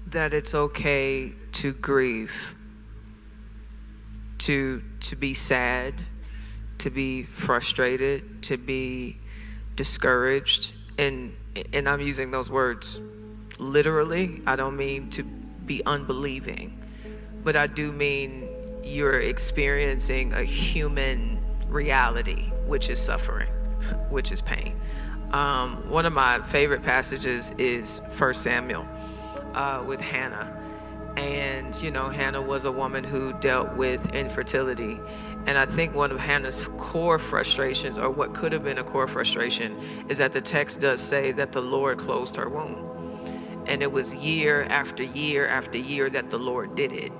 that it's okay to grieve, to be sad, to be frustrated, to be discouraged. And I'm using those words literally. I don't mean to be unbelieving, but I do mean you're experiencing a human reality, which is suffering, which is pain. One of my favorite passages is 1 Samuel with Hannah. And, Hannah was a woman who dealt with infertility. And I think one of Hannah's core frustrations, or what could have been a core frustration, is that the text does say that the Lord closed her womb. And it was year after year after year that the Lord did it.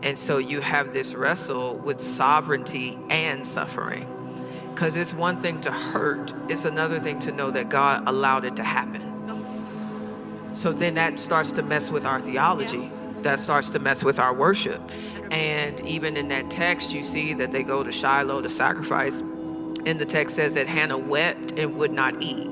And so you have this wrestle with sovereignty and suffering. Because it's one thing to hurt, it's another thing to know that God allowed it to happen. So then that starts to mess with our theology. That starts to mess with our worship. And even in that text, you see that they go to Shiloh to sacrifice. And the text says that Hannah wept and would not eat.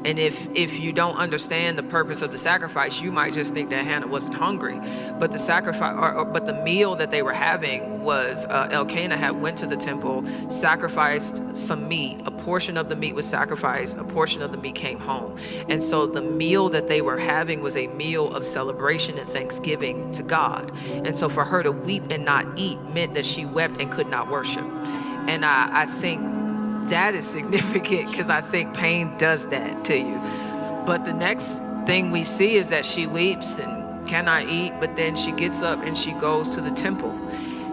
And if you don't understand the purpose of the sacrifice, you might just think that Hannah wasn't hungry. But the sacrifice, but the meal that they were having was Elkanah had went to the temple, sacrificed some meat. A portion of the meat was sacrificed. A portion of the meat came home. And so the meal that they were having was a meal of celebration and thanksgiving to God. And so for her to weep and not eat meant that she wept and could not worship. And I think that is significant, because I think pain does that to you. But the next thing we see is that she weeps and cannot eat, but then she gets up and she goes to the temple.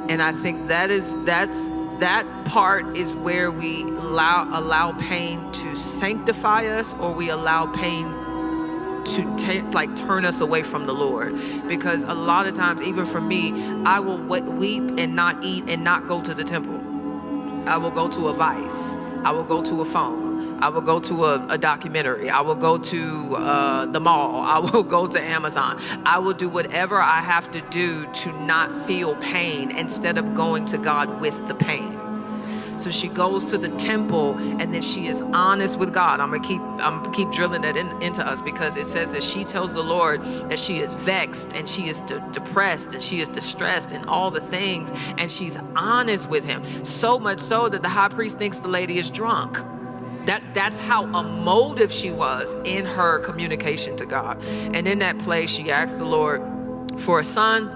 And I think that part is where we allow pain to sanctify us, or we allow pain to turn us away from the Lord. Because a lot of times, even for me, I will weep and not eat and not go to the temple. I will go to a Vice. I will go to a phone. I will go to a documentary. I will go to the mall. I will go to Amazon. I will do whatever I have to do to not feel pain instead of going to God with the pain. So she goes to the temple, and then she is honest with God. I'm gonna keep drilling that into us, because it says that she tells the Lord that she is vexed and she is depressed and she is distressed and all the things, and she's honest with him. So much so that the high priest thinks the lady is drunk. That's how emotive she was in her communication to God. And in that place, she asked the Lord for a son,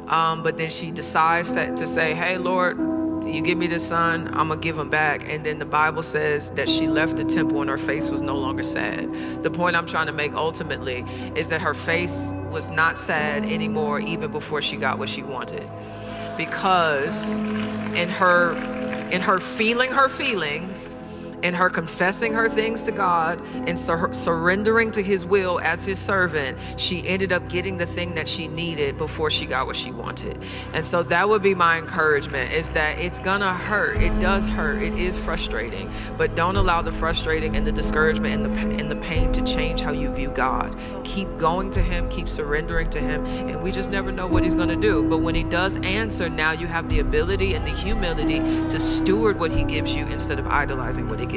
but then she decides to say, hey, Lord, you give me this son, I'm gonna give him back. And then the Bible says that she left the temple and her face was no longer sad. The point I'm trying to make ultimately is that her face was not sad anymore, even before she got what she wanted. Because in her feeling her feelings, in her confessing her things to God and surrendering to his will as his servant, she ended up getting the thing that she needed before she got what she wanted. And so that would be my encouragement, is that it's gonna hurt. It does hurt. It is frustrating, but don't allow the frustrating and the discouragement and the pain to change how you view God. Keep going to him, keep surrendering to him, and we just never know what he's gonna do. But when he does answer, now you have the ability and the humility to steward what he gives you instead of idolizing what he gives